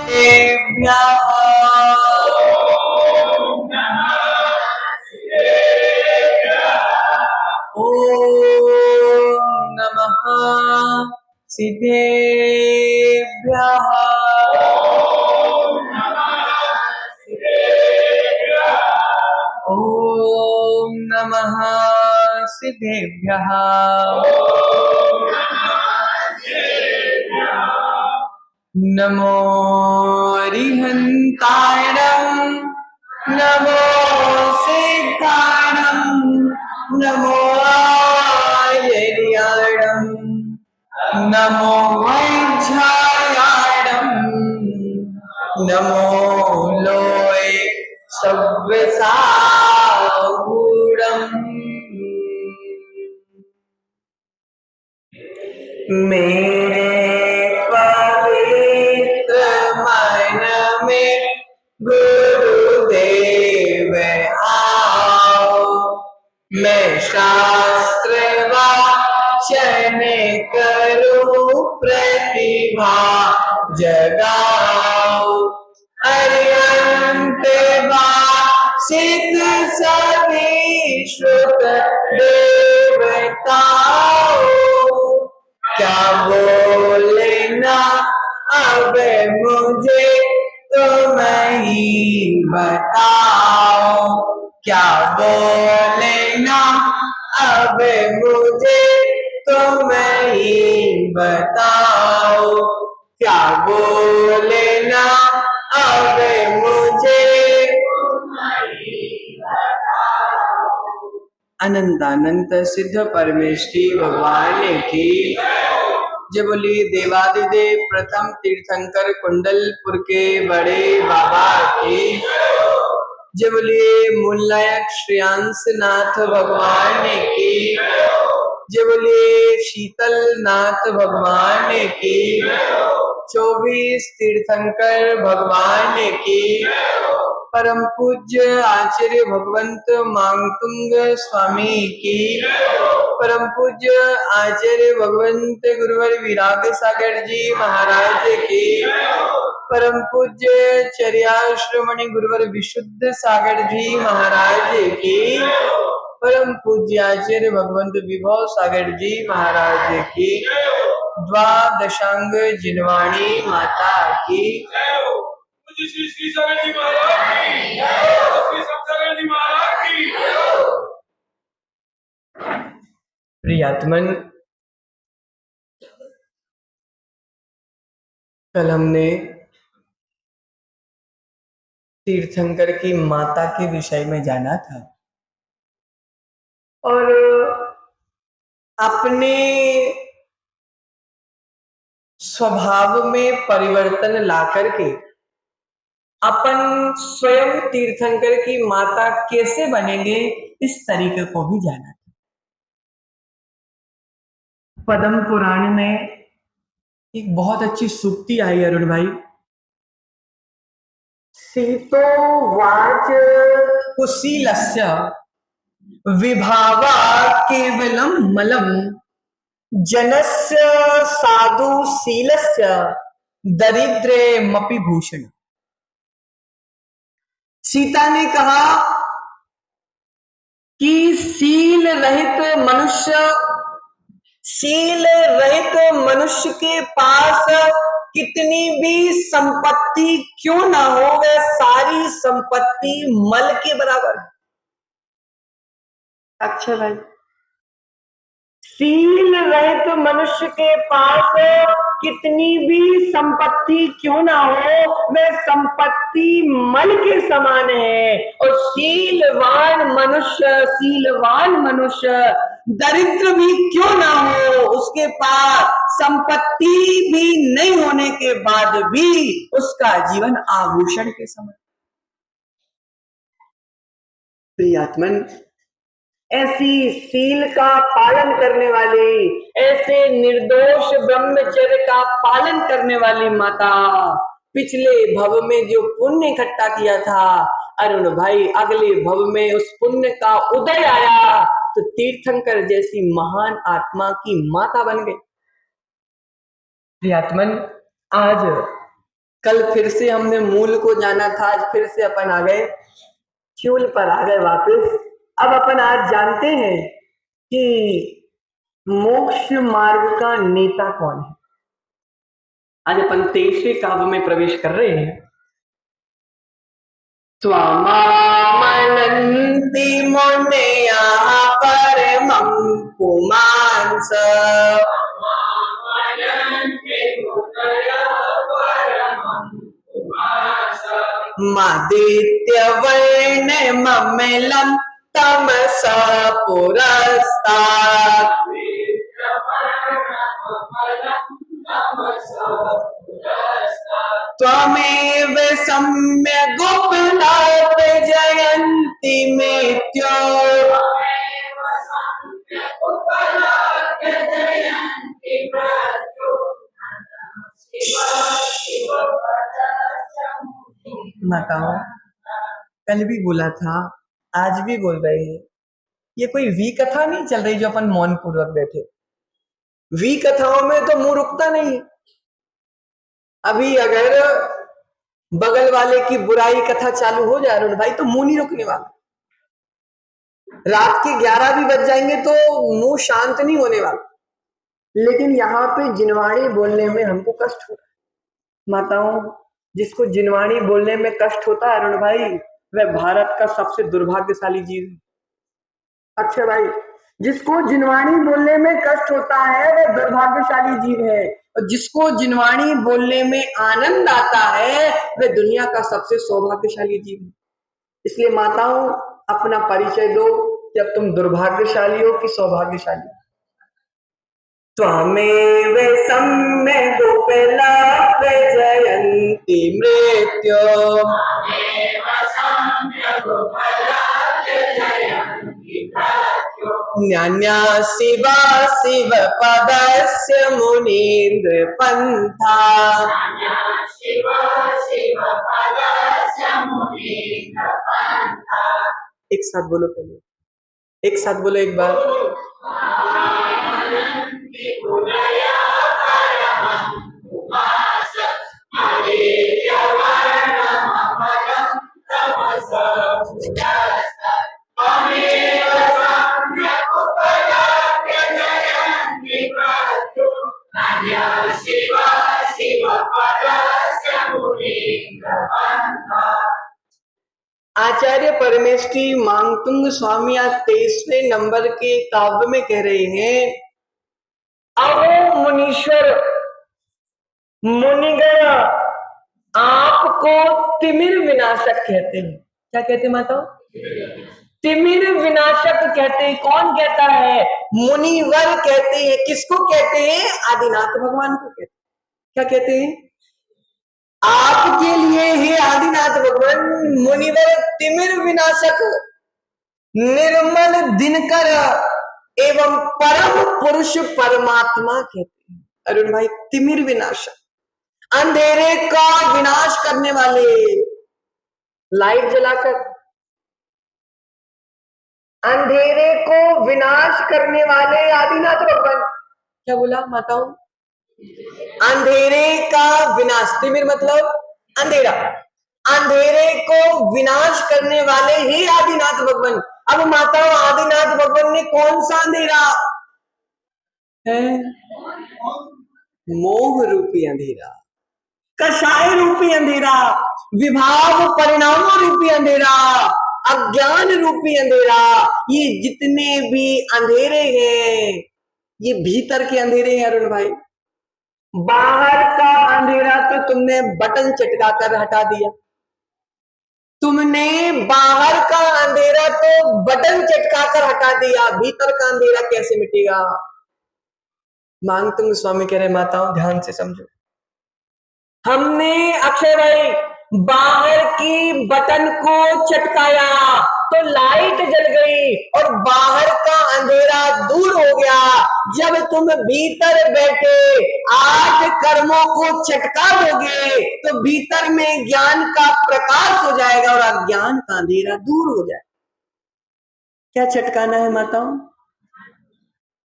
सिद्धेभ्यः ॐ नमः सिद्धेभ्यः ॐ नमः सिद्धेभ्यः नमो रिहन्तायणं नमो सिद्धाणं नमो आयर्याणं नमो वैझायाणं नमो लोय सव्यसागूढम् मेरे पवित्र मन में गुरुदेव आओ, मैं शास्त्र वाचन करूं प्रतिभा जगाओ, अरिहंत वासित सभी श्रुत देवताओ, क्या बोलना अब मुझे तुम ही बताओ, क्या बोलना अब मुझे तुम ही बताओ, क्या बोलना अब मुझे अनंतानंत सिद्ध परमेष्टि भगवान की जय बोलिए। देवादिदेव प्रथम तीर्थंकर कुंडलपुर के बड़े बाबा की जय बोलिए। मूलनायक श्रेयांसनाथ भगवान की जय बोलिए। शीतलनाथ भगवान की 24 तीर्थंकर भगवान की परम पूज्य आचार्य भगवंत मांगतुंग स्वामी की परम पूज्य आचार्य भगवंत गुरुवर विराग सागर जी महाराज की परम पूज्य चर्याश्रमणि गुरुवर विशुद्ध सागर जी महाराज की परम पूज्य आचार्य भगवंत विभव सागर जी महाराज की द्वादशांग जिनवाणी माता की श्री सागर जी महाराज की, श्री सागर जी महाराज की। प्रियात्मन, कल हमने तीर्थंकर की माता के विषय में जाना था और अपने स्वभाव में परिवर्तन ला करके अपन स्वयं तीर्थंकर की माता कैसे बनेंगे इस तरीके को भी जाना था। पद्म पुराण में एक बहुत अच्छी सूक्ति आई अरुण भाई। सीतो वाच कुशीलस्य विभावा केवलम मलम जनस्य साधु शीलस्य दरिद्रे मपि भूषण। सीता ने कहा कि शील रहित मनुष्य के पास कितनी भी संपत्ति क्यों ना हो, वह सारी संपत्ति मल के बराबर है। अच्छा भाई, शील रहित मनुष्य के पास कितनी भी संपत्ति क्यों ना हो, वह संपत्ति मल के समान है। और शीलवान मनुष्य दरिद्र भी क्यों ना हो, उसके पास संपत्ति भी नहीं होने के बाद भी उसका जीवन आभूषण के समान। प्रियात्मन, ऐसी शील का पालन करने वाली, ऐसे निर्दोष ब्रह्मचर्य का पालन करने वाली माता, पिछले भव में जो पुण्य इकट्ठा किया था अरुण भाई, अगले भव में उस पुण्य का उदय आया तो तीर्थंकर जैसी महान आत्मा की माता बन गई। प्रियात्मन, आज कल फिर से हमने मूल को जाना था, आज फिर से अपन आ गए चूल पर, आ गए वापस। अब अपन आज जानते हैं कि मोक्ष मार्ग का नेता कौन है। आज अपन 23वें काव्य में प्रवेश कर रहे हैं। त्वमामनन्ति मुनयः परमं पुमांस, मदित्यवर्णममलं तमसः पुरस्तात्। त्वमेव सम्यगुपलभ्यजयन्ति मृत्यो, माताओं कल भी बोला था, आज भी बोल रहे हैं, ये कोई वी कथा नहीं चल रही जो अपन मौन पूर्वक बैठे। वी कथाओं में तो मुंह रुकता नहीं। अभी अगर बगल वाले की बुराई कथा चालू हो जाए अरुण भाई, तो मुंह नहीं रुकने वाला। रात के 11 भी बज जाएंगे तो मुंह शांत नहीं होने वाला। लेकिन यहाँ पे जिनवाणी बोलने में हमको कष्ट होता है। माताओं, जिसको जिनवाणी बोलने में कष्ट होता है अरुण भाई, वह भारत का सबसे दुर्भाग्यशाली जीव है। अच्छा भाई, जिसको जिनवाणी बोलने में कष्ट होता है वह दुर्भाग्यशाली जीव है, और जिसको जिनवाणी बोलने में आनंद आता है वह दुनिया का सबसे सौभाग्यशाली जीव है। इसलिए माताओं, अपना परिचय दो कि अब तुम दुर्भाग्यशाली हो कि सौभाग्यशाली। त्वमेव सम्यगुपलभ्यजयन्ति मृत्यो, न्यान्या शिवा शिव पदस्य मुनीन्द्र पंथा। एक साथ बोलो, पहले एक साथ बोलो एक बार। आचार्य परमेष्ठी मांगतुंग स्वामी आज 23वें नंबर के काव्य में कह रहे हैं, अहो मुनीश्वर मुनिगण आपको तिमिर विनाशक कहते हैं। क्या कहते हैं माता? तिमिर विनाशक कहते हैं। कौन कहता है? मुनिवर कहते हैं। किसको कहते हैं? आदिनाथ भगवान को कहते हैं। क्या कहते हैं? आपके लिए ही आदिनाथ भगवान मुनिवर तिमिर विनाशक निर्मल दिनकर एवं परम पुरुष परमात्मा कहते हैं। अरुण भाई, तिमिर विनाशक, अंधेरे का विनाश करने वाले, लाइट जलाकर अंधेरे को विनाश करने वाले आदिनाथ भगवान। क्या बोला माताओं? अंधेरे का विनाश, तिमिर मतलब अंधेरा, अंधेरे को विनाश करने वाले ही आदिनाथ भगवान। अब माताओं, आदिनाथ भगवान ने कौन सा अंधेरा है? मोह रूपी अंधेरा, कषाय रूपी अंधेरा, विभाव परिणाम रूपी अंधेरा, अज्ञान रूपी अंधेरा, ये जितने भी अंधेरे हैं ये भीतर के अंधेरे हैं अरुण भाई। बाहर का अंधेरा तो तुमने बटन चटका कर हटा दिया, तुमने बाहर का अंधेरा तो बटन चटका कर हटा दिया, भीतर का अंधेरा कैसे मिटेगा? मांगतुंग स्वामी कह रहे, माताओं ध्यान से समझो, हमने अक्षय भाई बाहर की बटन को चटकाया तो लाइट जल गई और बाहर का अंधेरा दूर हो गया। जब तुम भीतर बैठे 8 कर्मों को चटका दोगे तो भीतर में ज्ञान का प्रकाश हो जाएगा और अज्ञान का अंधेरा दूर हो जाएगा। क्या चटकाना है माताओं?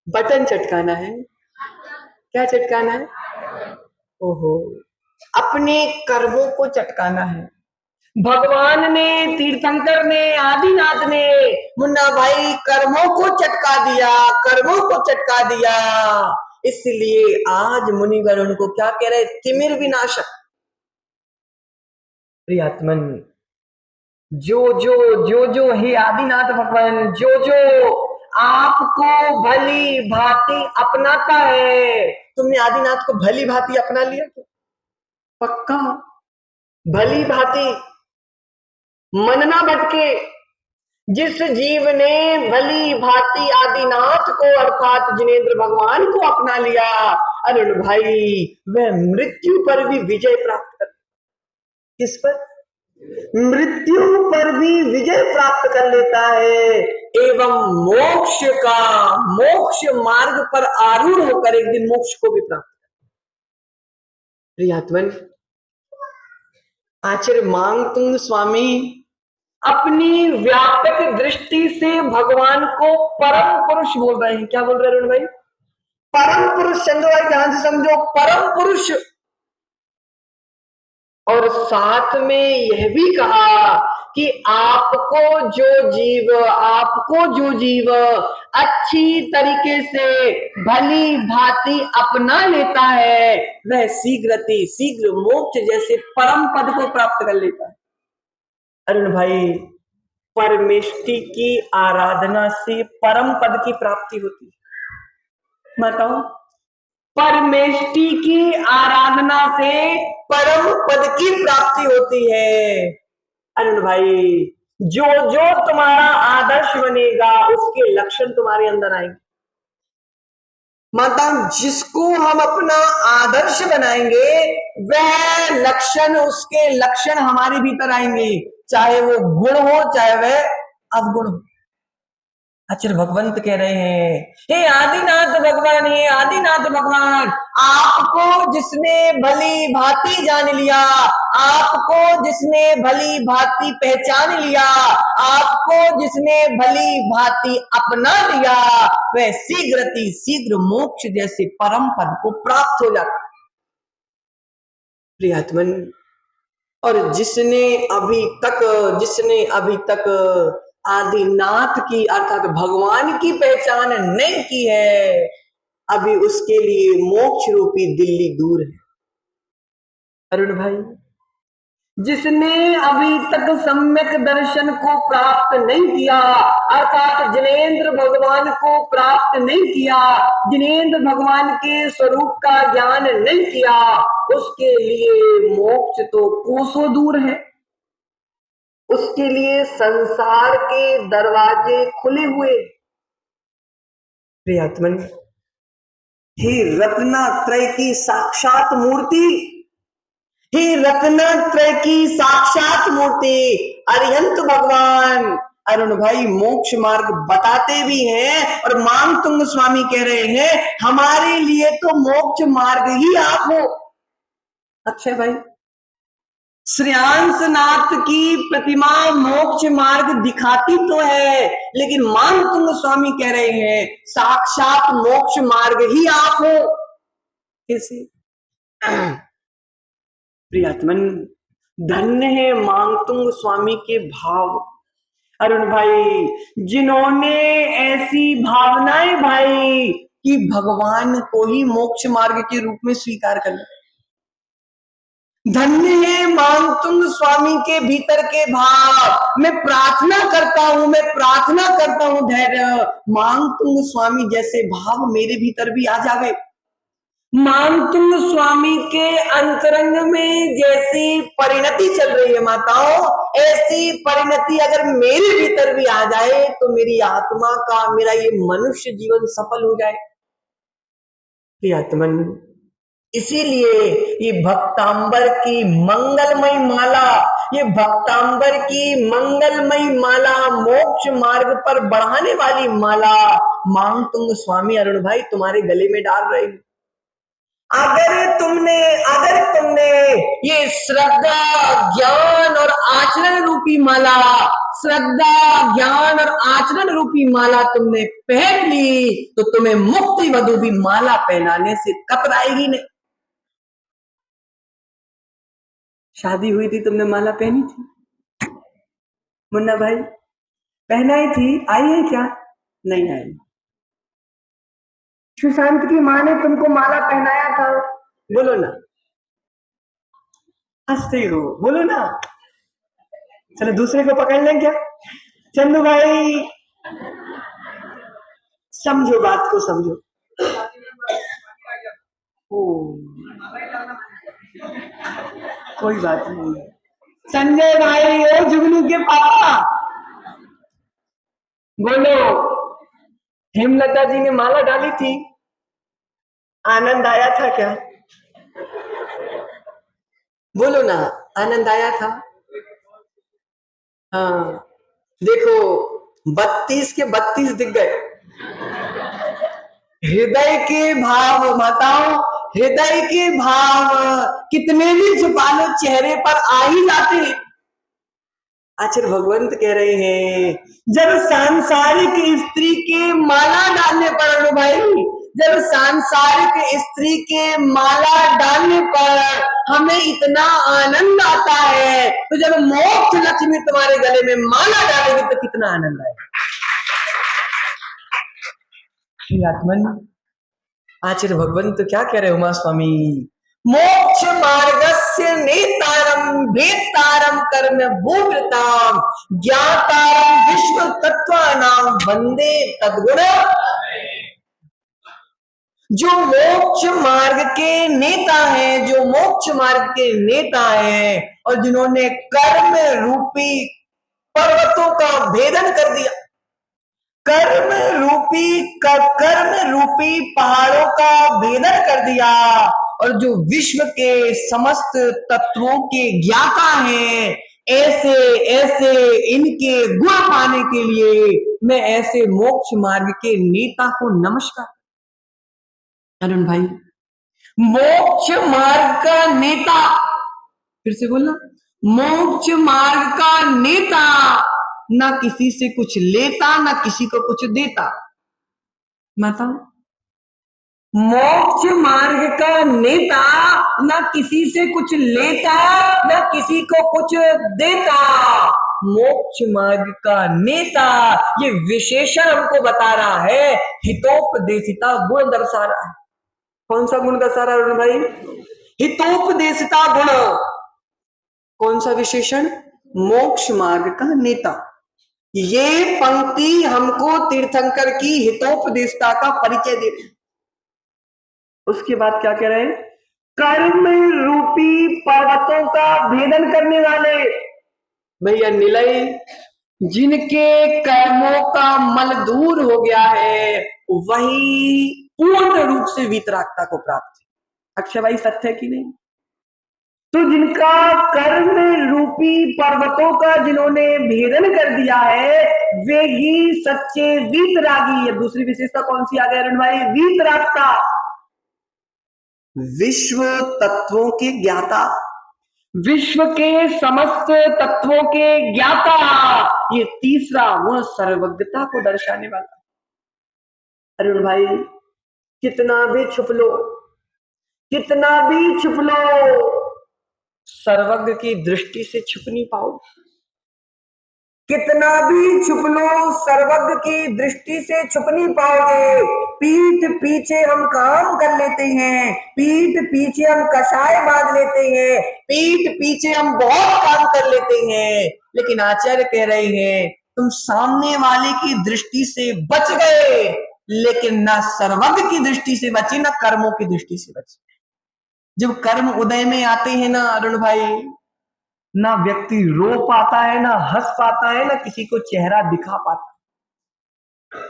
बटन चटकाना है। क्या चटकाना है? ओहो, अपने कर्मों को चटकाना है। भगवान ने, तीर्थंकर ने, आदिनाथ ने मुन्ना भाई कर्मों को चटका दिया, कर्मों को चटका दिया। इसलिए आज मुनिवर उनको क्या कह रहे, तिमिर विनाशक। प्रियात्मन, जो हे आदिनाथ भगवान, जो आपको भली भांति अपनाता है, तुमने आदिनाथ को भली भांति अपना लिया क्या? पक्का भली भांति मन ना भटके। जिस जीव ने भली भांति आदिनाथ को अर्थात जिनेंद्र भगवान को अपना लिया, अरुण भाई, वह मृत्यु पर भी विजय प्राप्त कर। किस पर? मृत्यु पर भी विजय प्राप्त कर लेता है एवं मोक्ष मार्ग पर आरूढ़ होकर एक दिन मोक्ष को भी प्राप्त कर। प्रियात्मन, आचार्य मांगतुंग स्वामी अपनी व्यापक दृष्टि से भगवान को परम पुरुष बोल रहे हैं। क्या बोल रहे हैं अरुण भाई? परम पुरुष। समझो भाई, ध्यान से समझो, परम पुरुष। और साथ में यह भी कहा कि आपको जो जीव अच्छी तरीके से भली भांति अपना लेता है, वह शीघ्र मोक्ष जैसे परम पद को प्राप्त कर लेता है। अरुण भाई, परमेष्टि की आराधना से परम पद की प्राप्ति होती है। बताओ, परमेष्टि की आराधना से परम पद की प्राप्ति होती है। अरुण भाई, जो तुम्हारा आदर्श बनेगा उसके लक्षण तुम्हारे अंदर आएंगे। मतलब जिसको हम अपना आदर्श बनाएंगे, वह लक्षण, उसके लक्षण हमारे भीतर आएंगे, चाहे वो गुण हो चाहे वह अवगुण हो। आचार्य भगवंत कह रहे हैं, हे आदिनाथ भगवान, आपको जिसने भली भांति जान लिया, आपको जिसने भली भांति पहचान लिया, आपको जिसने भली भांति अपना लिया, वह शीघ्र मोक्ष जैसे परम पद को प्राप्त हो जाता। प्रियात्मन, और जिसने अभी तक आदिनाथ की अर्थात भगवान की पहचान नहीं की है, अभी उसके लिए मोक्ष रूपी दिल्ली दूर है। अरुण भाई, जिसने अभी तक सम्यक दर्शन को प्राप्त नहीं किया, अर्थात जिनेंद्र भगवान को प्राप्त नहीं किया, जिनेंद्र भगवान के स्वरूप का ज्ञान नहीं किया, उसके लिए मोक्ष तो कोसों दूर है। उसके लिए संसार के दरवाजे खुले हुए। प्रियात्मन, हे रत्नत्रय की साक्षात मूर्ति, हे रत्नत्रय की साक्षात मूर्ति अरिहंत भगवान अरुण भाई मोक्ष मार्ग बताते भी हैं, और मांगतुंग स्वामी कह रहे हैं हमारे लिए तो मोक्ष मार्ग ही आप हो। अक्षय भाई, श्रेयांसनाथ की प्रतिमा मोक्ष मार्ग दिखाती तो है, लेकिन मांगतुंग स्वामी कह रहे हैं साक्षात मोक्ष मार्ग ही आप हो। कैसे? प्रियात्मन, धन्य है मांगतुंग स्वामी के भाव। अरुण भाई, जिन्होंने ऐसी भावनाएं भाई कि भगवान को ही मोक्ष मार्ग के रूप में स्वीकार कर ले। धन्य है मांगतुंग स्वामी के भीतर के भाव। मैं प्रार्थना करता हूं धैर्य, मांगतुंग स्वामी जैसे भाव मेरे भीतर भी आ जावे। मांगतुंग स्वामी के अंतरंग में जैसी परिणति चल रही है माताओं, ऐसी परिणति अगर मेरे भीतर भी आ जाए तो मेरी आत्मा का, मेरा ये मनुष्य जीवन सफल हो जाए। आत्मन, इसीलिए ये भक्तांबर की मंगलमय माला, ये भक्तांबर की मंगलमय माला, मोक्ष मार्ग पर बढ़ाने वाली माला मांगतुंग स्वामी अरुण भाई तुम्हारे गले में डाल रहे हैं। अगर तुमने ये श्रद्धा, ज्ञान और आचरण रूपी माला, श्रद्धा, ज्ञान और आचरण रूपी माला तुमने पहन ली, तो तुम्हें मुक्ति वधु भी माला पहनाने से कतराएगी नहीं। शादी हुई थी, तुमने माला पहनी थी? मुन्ना भाई, पहनाई थी, आई है क्या? नहीं आई। सुशांत की माँ ने तुमको माला पहनाया था? बोलो ना, हंसते हो, बोलो ना। चलो दूसरे को पकड़ लें क्या? चंदू भाई, समझो, बात को समझो। ओ, कोई बात नहीं। संजय भाई, ओ जुगनू के पापा, बोलो, हेमलता जी ने माला डाली थी, आनंद आया था क्या? बोलो ना, आनंद आया था? हाँ, देखो 32 के 32 दिख गए। हृदय के भाव माताओं, हृदय के भाव कितने भी छुपा लो चेहरे पर आ ही जाते हैं। आचार्य भगवंत कह रहे हैं, जब सांसारिक स्त्री के माला डालने पर, भाई, जब सांसारिक स्त्री के माला डालने पर हमें इतना आनंद आता है, तो जब मोक्ष लक्ष्मी तुम्हारे गले में माला डालेगी तो कितना आनंद आएगा। आत्मन, आचार्य भगवंत क्या कह रहे उमा स्वामी, मोक्ष मार्गस्य नेतारम भेतारम कर्म भूवृताम ज्ञातारम विश्व तत्वानाम वंदे तद्गुण। जो मोक्ष मार्ग के नेता हैं, जो मोक्ष मार्ग के नेता हैं और जिन्होंने कर्म रूपी पर्वतों का भेदन कर दिया, कर्म रूपी पहाड़ों का भेदन कर दिया, और जो विश्व के समस्त तत्वों के ज्ञाता हैं, ऐसे ऐसे इनके गुण पाने के लिए मैं ऐसे मोक्ष मार्ग के नेता को नमस्कार। अरुण भाई, मोक्ष मार्ग का नेता, फिर से बोलना, मोक्ष मार्ग का नेता ना किसी से कुछ लेता ना किसी को कुछ देता। माता, मोक्ष मार्ग का नेता ना किसी से कुछ लेता ना किसी को कुछ देता। मोक्ष मार्ग का नेता, ये विशेषण हमको बता रहा है, हितोपदेशिता गुण दर्शा रहा है। कौन सा गुण दर्शा रहा है भाई? हितोपदेशिता गुण। कौन सा विशेषण? मोक्ष मार्ग का नेता। ये पंक्ति हमको तीर्थंकर की हितोपदेशता का परिचय दे रही। उसके बाद क्या कह रहे हैं? कर्म रूपी पर्वतों का भेदन करने वाले, भैया निलय, जिनके कर्मों का मल दूर हो गया है, वही पूर्ण रूप से वीतरागता को प्राप्त है। अक्षय भाई, सत्य है कि नहीं? तो जिनका कर्म रूपी पर्वतों का जिन्होंने भेदन कर दिया है, वे ही सच्चे वीतरागी है। दूसरी विशेषता कौन सी आ गई अरुण भाई? वीतरागता, विश्व तत्वों के ज्ञाता, विश्व के समस्त तत्वों के ज्ञाता। ये तीसरा गुण सर्वज्ञता को दर्शाने वाला। अरुण भाई, कितना भी छुप लो, कितना भी छुप लो, सर्वज्ञ की दृष्टि से छुप नहीं पाओगे। कितना भी छुप लो, सर्वज्ञ की दृष्टि से छुप नहीं पाओगे। पीठ पीछे हम काम कर लेते हैं, पीठ पीछे हम कषाय बांध लेते हैं, पीठ पीछे हम बहुत काम कर लेते हैं, लेकिन आचार्य कह रहे हैं तुम सामने वाले की दृष्टि से बच गए, लेकिन ना सर्वज्ञ की दृष्टि से बचे, ना कर्मों की दृष्टि से बचे। जब कर्म उदय में आते हैं ना अरुण भाई, ना व्यक्ति रो पाता है, ना हंस पाता है, ना किसी को चेहरा दिखा पाता।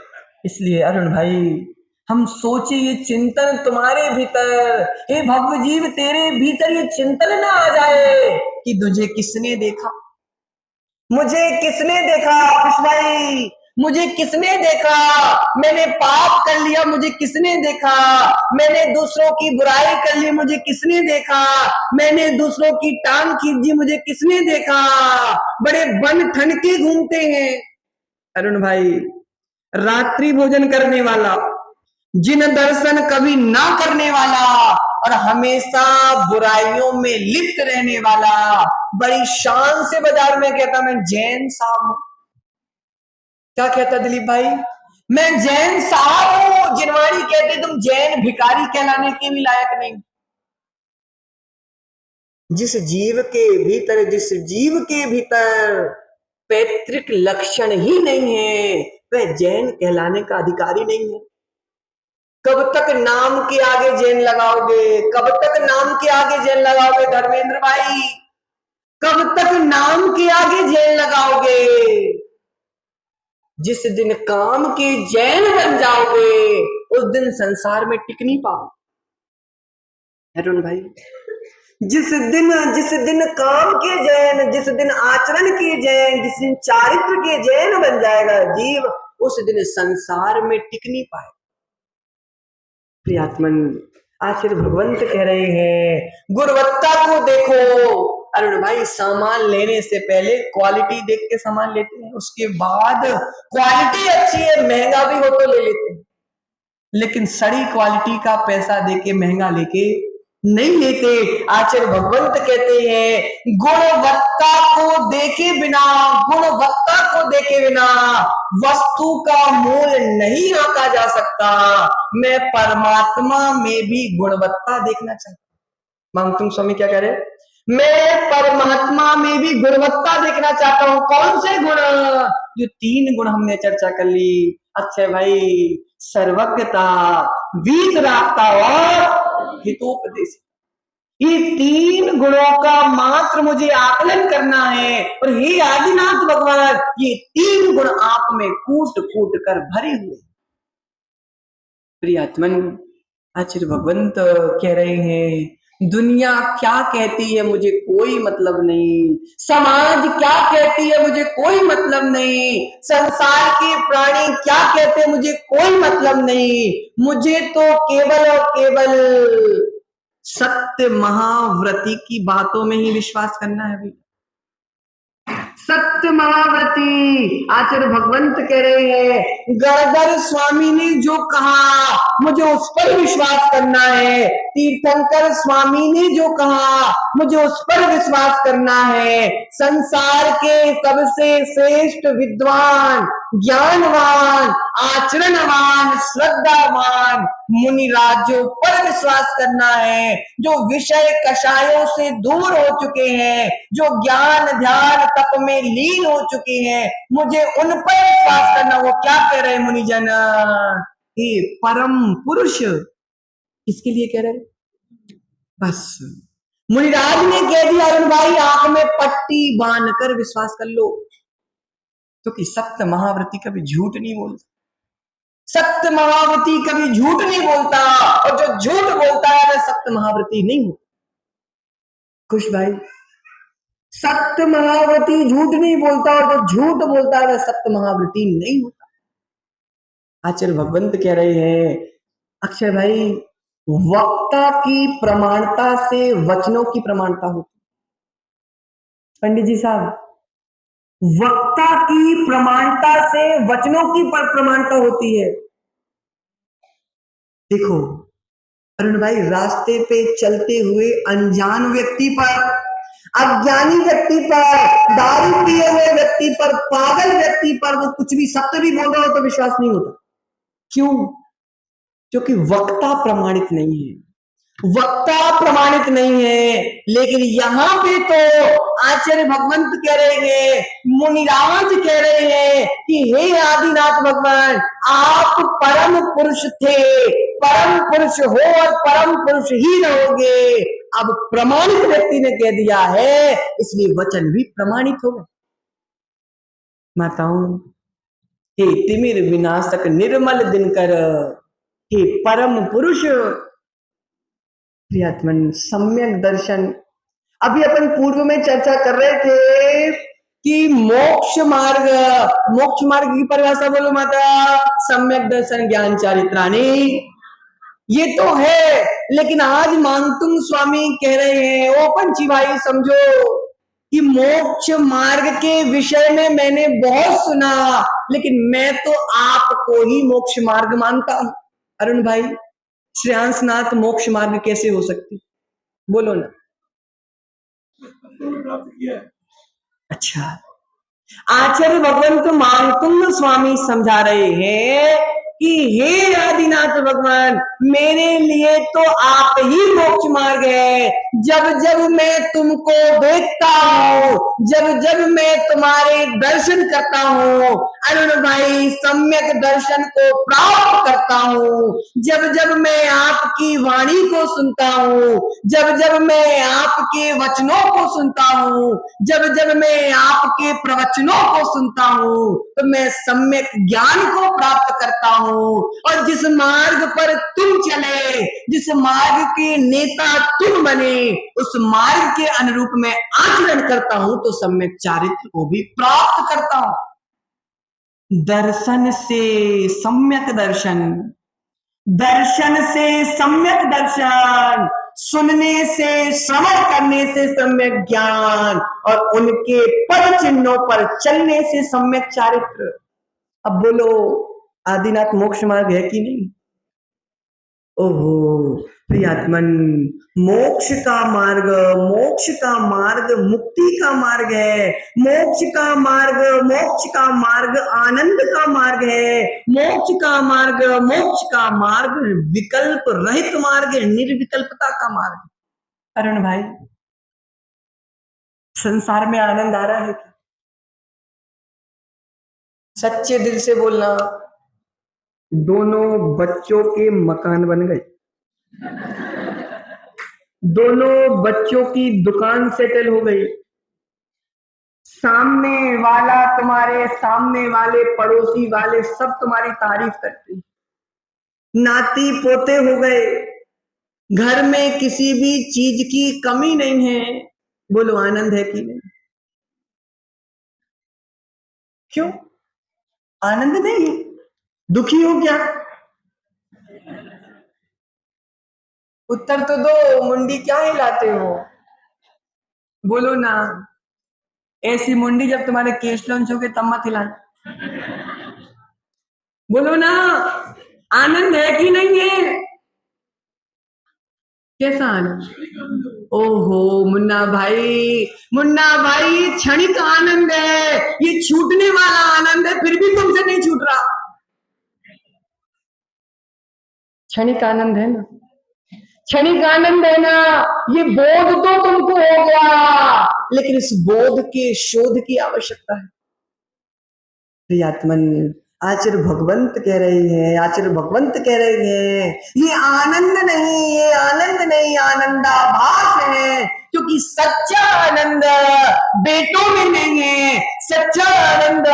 इसलिए अरुण भाई, हम सोचे ये चिंतन तुम्हारे भीतर, हे भव्य जीव, तेरे भीतर ये चिंतन ना आ जाए कि तुझे किसने देखा, मुझे किसने देखा, कृष्ण भाई, मुझे किसने देखा, मैंने पाप कर लिया, मुझे किसने देखा, मैंने दूसरों की बुराई कर ली, मुझे किसने देखा, मैंने दूसरों की टांग खींच दी, मुझे किसने देखा। बड़े बन ठन के घूमते हैं अरुण भाई। रात्रि भोजन करने वाला, जिन दर्शन कभी ना करने वाला, और हमेशा बुराइयों में लिप्त रहने वाला बड़ी शान से बाजार में कहता मैं जैन साहब हूं। क्या कहता दिलीप भाई? मैं जैन साहब हूं। जिनवाणी कहते तुम जैन भिखारी कहलाने के भी लायक नहीं। जिस जीव के भीतर पैतृक लक्षण ही नहीं है वह जैन कहलाने का अधिकारी नहीं है। कब तक नाम के आगे जैन लगाओगे? कब तक नाम के आगे जैन लगाओगे धर्मेंद्र भाई? कब तक नाम के आगे जैन लगाओगे? जिस दिन काम के जैन बन जाओगे उस दिन संसार में टिक नहीं पाओ। अरुण भाई, जिस दिन काम के जैन, जिस दिन आचरण के जैन, जिस दिन चारित्र के जैन बन जाएगा जीव, उस दिन संसार में टिक नहीं पाए। प्रियात्मन आचार्य भगवंत कह रहे हैं गुणवत्ता को देखो। अरुण भाई, सामान लेने से पहले क्वालिटी देख के सामान लेते हैं, उसके बाद क्वालिटी अच्छी है महंगा भी हो तो ले लेते हैं, लेकिन सड़ी क्वालिटी का पैसा देके महंगा लेके नहीं लेते। आचार्य भगवंत कहते हैं गुणवत्ता को देखे बिना वस्तु का मूल नहीं आंका जा सकता। मैं परमात्मा में भी गुणवत्ता देखना चाहता हूं। मांगतुंग स्वामी क्या कह रहे? मैं परमात्मा में भी गुणवत्ता देखना चाहता हूं। कौन से गुण? जो 3 गुण हमने चर्चा कर ली। अच्छा भाई, सर्वज्ञता, वीतरागता और हितोपदेश, ये 3 गुणों का मात्र मुझे आकलन करना है। और हे आदिनाथ भगवान, ये 3 गुण आप में कूट कूट कर भरे हुए। प्रियात्मन आचार्य भगवंत कह रहे हैं दुनिया क्या कहती है मुझे कोई मतलब नहीं, समाज क्या कहती है मुझे कोई मतलब नहीं, संसार के प्राणी क्या कहते हैं मुझे कोई मतलब नहीं। मुझे तो केवल और केवल सत्य महाव्रती की बातों में ही विश्वास करना है। सत्य महाव्रती आचार्य भगवंत कह रहे हैं गणधर स्वामी ने जो कहा मुझे उस पर विश्वास करना है। तीर्थंकर स्वामी ने जो कहा मुझे उस पर विश्वास करना है। संसार के सबसे श्रेष्ठ विद्वान, ज्ञानवान, आचरणवान, श्रद्धावान मुनिराजों पर विश्वास करना है, जो विषय कषायों से दूर हो चुके हैं, जो ज्ञान ध्यान तप में लीन हो चुके हैं, मुझे उन पर विश्वास करना। वो क्या कह रहे हैं मुनिजन? हे परम पुरुष, किसके लिए कह रहे? बस मुनिराज ने कह दिया अरुण भाई आंख में पट्टी बांधकर विश्वास कर लो, क्योंकि तो सत्य महाव्रती कभी झूठ नहीं बोलता। सत्य महाव्रती कभी झूठ नहीं बोलता, और जो झूठ बोलता है वह सत्य महाव्रती नहीं होता। खुश भाई, सत्य महाव्रती झूठ नहीं बोलता, और जो झूठ बोलता है वह सत्य महाव्रती नहीं होता। आचार्य भगवंत कह रहे हैं अक्षय भाई, वक्ता की प्रमाणता से वचनों की प्रमाणता होती। पंडित जी साहब, वक्ता की प्रमाणता से वचनों की प्रमाणता होती है। देखो अरुण भाई, रास्ते पे चलते हुए अनजान व्यक्ति पर, अज्ञानी व्यक्ति पर, दारू पिए हुए व्यक्ति पर, पागल व्यक्ति पर वो कुछ भी सत्य भी बोल रहा हो तो विश्वास नहीं होता। क्यों? क्योंकि वक्ता प्रमाणित नहीं है, वक्ता प्रमाणित नहीं है। लेकिन यहां पे तो आचार्य भगवंत कह रहे हैं, मुनिराज कह रहे हैं कि हे आदिनाथ भगवान, आप परम पुरुष थे, परम पुरुष हो और परम पुरुष ही रहोगे। अब प्रमाणित व्यक्ति ने कह दिया है, इसलिए वचन भी प्रमाणित हो गए। माताओं, हे तिमिर विनाशक निर्मल दिनकर, हे परम पुरुष, प्रियात्मन सम्यक दर्शन। अभी अपन पूर्व में चर्चा कर रहे थे कि मोक्ष मार्ग की परिभाषा बोलो माता, सम्यक दर्शन ज्ञान चारित्राणि, ये तो है। लेकिन आज मानतुंग स्वामी कह रहे हैं ओ पंची भाई समझो कि मोक्ष मार्ग के विषय में मैंने बहुत सुना, लेकिन मैं तो आपको ही मोक्ष मार्ग मानता हूं। अरुण भाई, श्रेयांसनाथ मोक्ष मार्ग कैसे हो सकती, बोलो ना। अच्छा, आचार्य भगवंत मानकुंड स्वामी समझा रहे हैं कि हे आदिनाथ भगवान, मेरे लिए तो आप ही मोक्ष मार्ग है। जब जब मैं तुमको देखता हूँ, जब जब मैं तुम्हारे दर्शन करता हूँ अरुण भाई, सम्यक दर्शन को प्राप्त करता हूँ, जब जब मैं आपकी वाणी को सुनता हूँ, जब जब मैं आपके वचनों को सुनता हूँ, जब जब मैं आपके प्रवचनों को सुनता हूँ, तो मैं सम्यक ज्ञान को प्राप्त करता हूँ। और जिस मार्ग पर तुम चले, जिस मार्ग के नेता तुम बने, उस मार्ग के अनुरूप मैं आचरण करता हूँ, तो सम्यक चारित्र को भी प्राप्त करता हूँ। दर्शन से सम्यक दर्शन, दर्शन से सम्यक दर्शन, सुनने से, श्रवण करने से सम्यक ज्ञान, और उनके पद चिन्हों पर चलने से सम्यक चारित्र। अब बोलो, आदिनाथ मोक्ष मार्ग है कि नहीं? ओहो प्रियात्मन, मोक्ष का मार्ग, मोक्ष का मार्ग मुक्ति का मार्ग है। मोक्ष का मार्ग, मोक्ष का मार्ग आनंद का मार्ग है। मोक्ष का मार्ग, मोक्ष का मार्ग विकल्प रहित मार्ग है, निर्विकल्पता का मार्ग। अरुण भाई, संसार में आनंद आ रहा है क्या? सच्चे दिल से बोलना। दोनों बच्चों के मकान बन गए, दोनों बच्चों की दुकान सेटल हो गई, सामने वाला, तुम्हारे सामने वाले, पड़ोसी वाले सब तुम्हारी तारीफ करते, नाती पोते हो गए, घर में किसी भी चीज की कमी नहीं है। बोलो आनंद है कि नहीं? क्यों आनंद नहीं? दुखी हो क्या? उत्तर तो दो, मुंडी क्या हिलाते हो? बोलो ना। ऐसी मुंडी जब तुम्हारे केश लॉन्च हो गए तब मत हिलाना। बोलो ना, आनंद है कि नहीं है? कैसा आनंद? ओहो मुन्ना भाई, मुन्ना भाई, क्षणिक आनंद है, ये छूटने वाला आनंद है, फिर भी तुमसे नहीं छूट रहा। क्षणिक आनंद है ना, क्षणिक आनंद है ना, ये बोध तो तुमको हो गया, लेकिन इस बोध के शोध की आवश्यकता है। प्रियात्मन, आचार्य भगवंत कह रहे हैं, आचार्य भगवंत कह रहे हैं, ये आनंद नहीं, ये आनंद नहीं, आनंदाभास है। क्योंकि सच्चा आनंद बेटों में नहीं है, सच्चा आनंद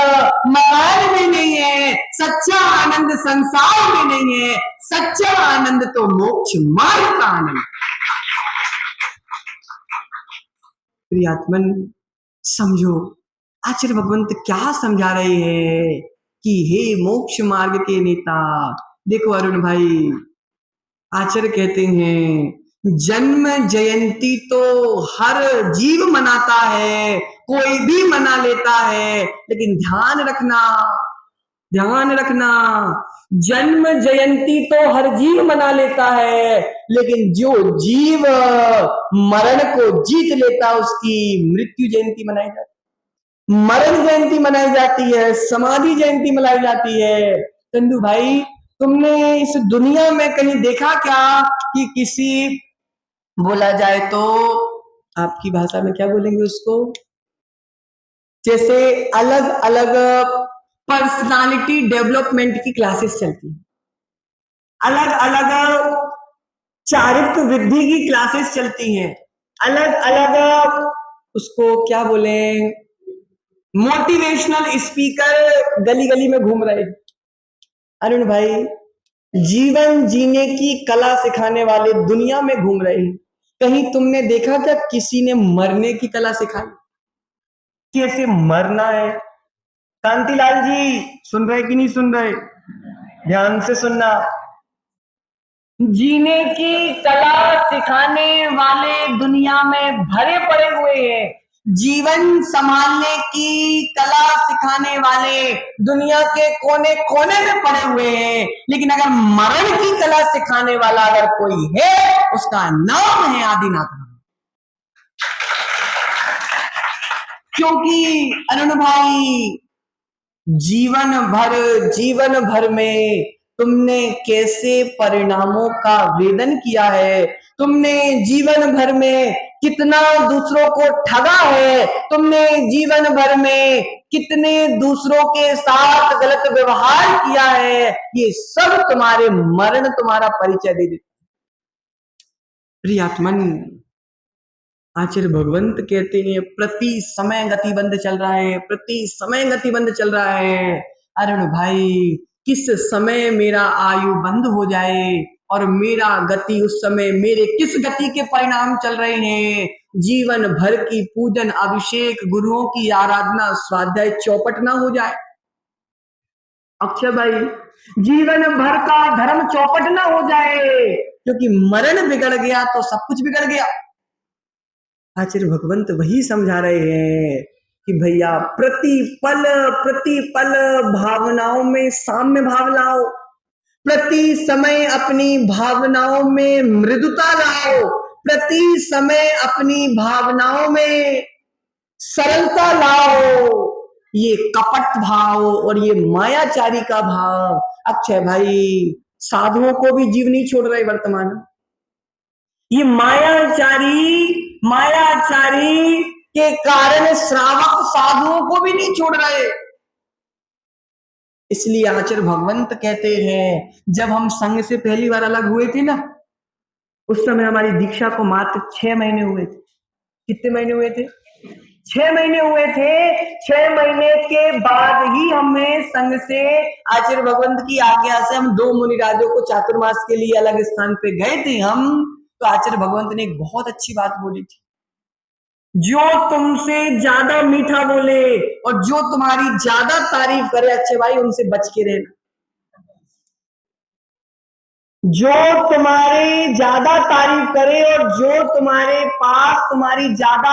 मकान में नहीं है, सच्चा आनंद संसार में नहीं है, सच्चा आनंद तो मोक्ष मार्ग का आनंद। प्रियात्मन समझो, आचार्य भगवंत क्या समझा रहे हैं कि हे मोक्ष मार्ग के नेता। देखो अरुण भाई, आचार्य कहते हैं जन्म जयंती तो हर जीव मनाता है, कोई भी मना लेता है, लेकिन ध्यान रखना, ध्यान रखना, जन्म जयंती तो हर जीव मना लेता है, लेकिन जो जीव मरण को जीत लेता उसकी मृत्यु जयंती मनाई जाती है, मरण जयंती मनाई जाती है, समाधि जयंती मनाई जाती है। चंदू भाई, तुमने इस दुनिया में कहीं देखा क्या कि किसी, बोला जाए तो आपकी भाषा में क्या बोलेंगे उसको, जैसे अलग अलग पर्सनालिटी डेवलपमेंट की क्लासेस चलती है, अलग अलग चारित्र्य वृद्धि की क्लासेस चलती हैं, अलग अलग उसको क्या बोले, मोटिवेशनल स्पीकर गली गली में घूम रहे। अरुण भाई, जीवन जीने की कला सिखाने वाले दुनिया में घूम रहे हैं, कहीं तुमने देखा क्या किसी ने मरने की कला सिखाई? कैसे मरना है? कांतिलाल जी सुन रहे कि नहीं सुन रहे? ध्यान से सुनना। जीने की कला सिखाने वाले दुनिया में भरे पड़े हुए हैं, जीवन संभालने की कला सिखाने वाले दुनिया के कोने कोने में पड़े हुए हैं, लेकिन अगर मरण की कला सिखाने वाला अगर कोई है, उसका नाम है आदिनाथ भगवान। क्योंकि अरुण भाई, जीवन भर में तुमने कैसे परिणामों का वेदन किया है, तुमने जीवन भर में कितना दूसरों को ठगा है, तुमने जीवन भर में कितने दूसरों के साथ गलत व्यवहार किया है, ये सब तुम्हारे मरण तुम्हारा परिचय दे देता। प्रियात्मन, आचार्य भगवंत कहते हैं प्रति समय गतिबंध चल रहा है, प्रति समय गतिबंध चल रहा है। अरुण भाई, किस समय मेरा आयु बंद हो जाए और मेरा गति उस समय मेरे किस गति के परिणाम चल रहे हैं। जीवन भर की पूजन अभिषेक गुरुओं की आराधना स्वाध्याय चौपट ना हो जाए। अक्षय भाई, जीवन भर का धर्म चौपट ना हो जाए, क्योंकि मरण बिगड़ गया तो सब कुछ बिगड़ गया। आचार्य भगवंत वही समझा रहे हैं कि भैया प्रति पल भावनाओं में साम्य भाव लाओ, प्रति समय अपनी भावनाओं में मृदुता लाओ, प्रति समय अपनी भावनाओं में सरलता लाओ। ये कपट भाव और ये मायाचारी का भाव, अक्षय भाई, साधुओं को भी जीव नहीं छोड़ रहे वर्तमान। ये मायाचारी के कारण श्रावक साधुओं को भी नहीं छोड़ रहे। इसलिए आचार्य भगवंत कहते हैं, जब हम संघ से पहली बार अलग हुए थे ना, उस समय हमारी दीक्षा को मात्र 6 महीने हुए थे। कितने महीने हुए थे? 6 महीने हुए थे। 6 महीने के बाद ही हमें संघ से आचार्य भगवंत की आज्ञा से हम 2 मुनिराजों को चातुर्मास के लिए अलग स्थान पे गए थे हम। तो आचार्य भगवंत ने एक बहुत अच्छी बात बोली थी, जो तुमसे ज्यादा मीठा बोले और जो तुम्हारी ज्यादा तारीफ करे, अच्छे भाई, उनसे बच के रहना। जो तुम्हारी ज्यादा तारीफ करे और जो तुम्हारे पास तुम्हारी ज्यादा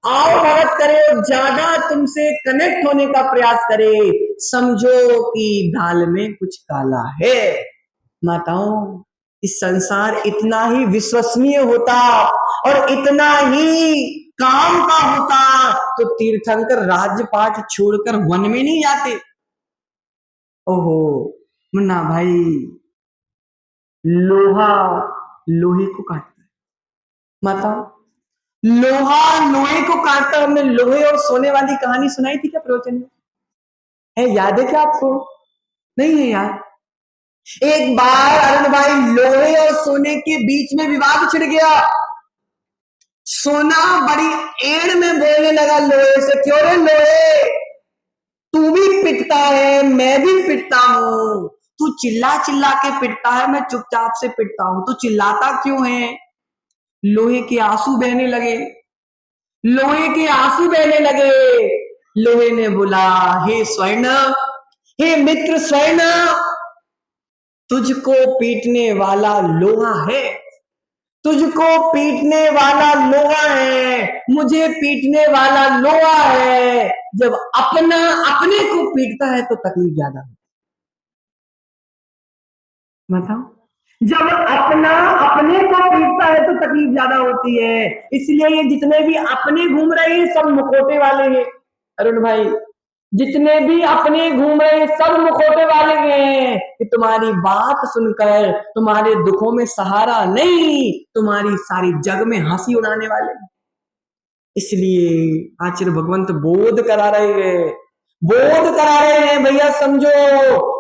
आओ भगत करे और ज्यादा तुमसे कनेक्ट होने का प्रयास करे, समझो कि दाल में कुछ काला है। माताओं, इस संसार इतना ही विश्वसनीय होता और इतना ही काम का होता तो तीर्थंकर राजपाट छोड़कर वन में नहीं जाते। ओहो मुन्ना भाई, लोहा लोहे को काटता है। माता, लोहा लोहे को काटता। हमने लोहे और सोने वाली कहानी सुनाई थी क्या प्रवचन में? है, याद है क्या आपको? नहीं है यार। एक बार अरुण भाई, लोहे और सोने के बीच में विवाद छिड़ गया। सोना बड़ी एड़ में बोलने लगा लोहे से, क्यों रे लोहे, तू भी पिटता है, मैं भी पिटता हूं। तू चिल्ला चिल्ला के पिटता है, मैं चुपचाप से पिटता हूं। तू चिल्लाता क्यों है? लोहे के आंसू बहने लगे। लोहे के आंसू बहने लगे। लोहे ने बोला, हे स्वर्ण, हे मित्र स्वर्ण, तुझको पीटने वाला लोहा है, तुझको पीटने वाला लोहा है, मुझे पीटने वाला लोहा है। जब अपना अपने को पीटता है तो तकलीफ ज्यादा होती है। बताओ, जब अपना अपने को पीटता है तो तकलीफ ज्यादा होती है। इसलिए ये जितने भी अपने घूम रहे हैं सब मुखौटे वाले हैं। अरुण भाई, जितने भी अपने घूम रहे सब मुखौटे वाले हैं कि तुम्हारी बात सुनकर तुम्हारे दुखों में सहारा नहीं, तुम्हारी सारी जग में हंसी उड़ाने वाले। इसलिए आचार्य भगवंत बोध करा रहे हैं भैया, समझो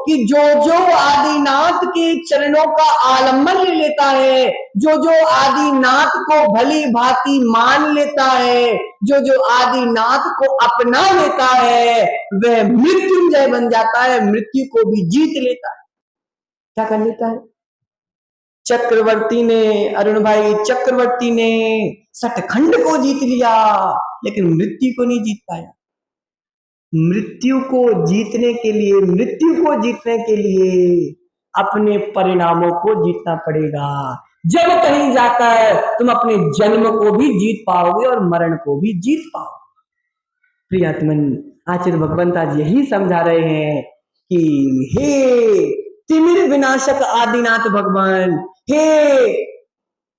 कि जो जो आदिनाथ के चरणों का आलम्बन ले लेता है, जो जो आदिनाथ को भली भांति मान लेता है, जो जो आदिनाथ को अपना लेता है, वह मृत्युंजय बन जाता है, मृत्यु को भी जीत लेता है। क्या कर लेता है? चक्रवर्ती ने, अरुण भाई, चक्रवर्ती ने सतखंड को जीत लिया, लेकिन मृत्यु को नहीं जीत पाया। मृत्यु को जीतने के लिए अपने परिणामों को जीतना पड़ेगा। जब कहीं जाकर तुम अपने जन्म को भी जीत पाओगे और मरण को भी जीत पाओगे। प्रियात्मन, आचार्य भगवंत आज यही समझा रहे हैं कि हे तिमिर विनाशक आदिनाथ भगवान, हे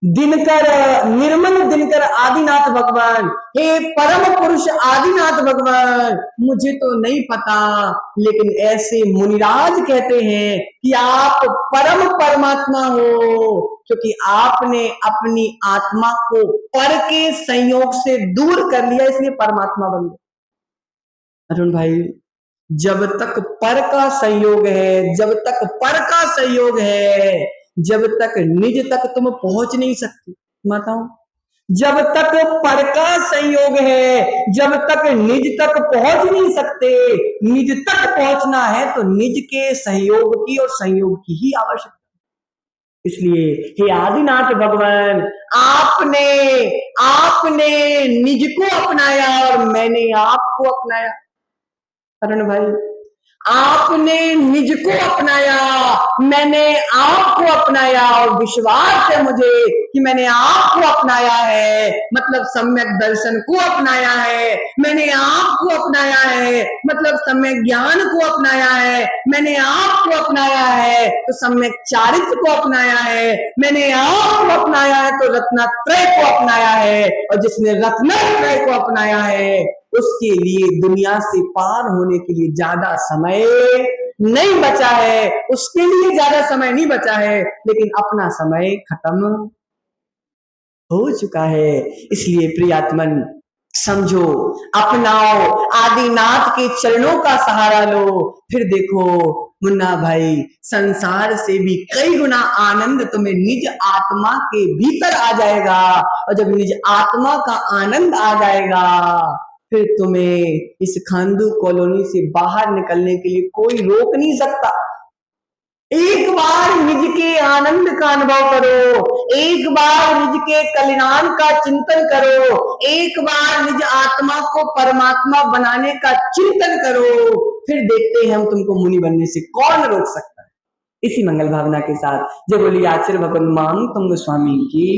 दिनकर निर्मल दिनकर आदिनाथ भगवान, हे परम पुरुष आदिनाथ भगवान, मुझे तो नहीं पता, लेकिन ऐसे मुनिराज कहते हैं कि आप परम परमात्मा हो, क्योंकि आपने अपनी आत्मा को पर के संयोग से दूर कर लिया, इसलिए परमात्मा बन गए। अरुण भाई, जब तक पर का संयोग है, जब तक पर का संयोग है, जब तक निज तक तुम पहुंच नहीं सकते माताओं। जब तक पर का संयोग है, जब तक निज तक पहुंच नहीं सकते। निज तक पहुंचना है तो निज के सहयोग की और संयोग की ही आवश्यकता। इसलिए हे आदिनाथ भगवान, आपने आपने निज को अपनाया और मैंने आपको अपनाया। अरुण भाई, आपने निज को अपनाया, मैंने आपको अपनाया, और विश्वास है मुझे कि मैंने आपको अपनाया है मतलब सम्यक दर्शन को अपनाया है, मैंने आपको अपनाया है मतलब सम्यक ज्ञान को अपनाया है, मैंने आपको अपनाया है तो सम्यक चारित्र को अपनाया है, मैंने आपको अपनाया है तो रत्नत्रय को अपनाया है, और जिसने रत्नत्रय को अपनाया है उसके लिए दुनिया से पार होने के लिए ज्यादा समय नहीं बचा है, उसके लिए ज्यादा समय नहीं बचा है, लेकिन अपना समय खत्म हो चुका है। इसलिए प्रियात्मन, समझो, अपनाओ, आदिनाथ के चरणों का सहारा लो, फिर देखो मुन्ना भाई, संसार से भी कई गुना आनंद तुम्हें निज आत्मा के भीतर आ जाएगा, और जब निज आत्मा का आनंद आ जाएगा फिर तुम्हें इस खांडू कॉलोनी से बाहर निकलने के लिए कोई रोक नहीं सकता। एक बार निज के आनंद का अनुभव करो, एक बार निज के कल्याण का चिंतन करो, एक बार निज आत्मा को परमात्मा बनाने का चिंतन करो, फिर देखते हैं हम तुमको मुनि बनने से कौन रोक सकता है। इसी मंगल भावना के साथ जय बोलिए आचार्य भगवान मां तुंग स्वामी की।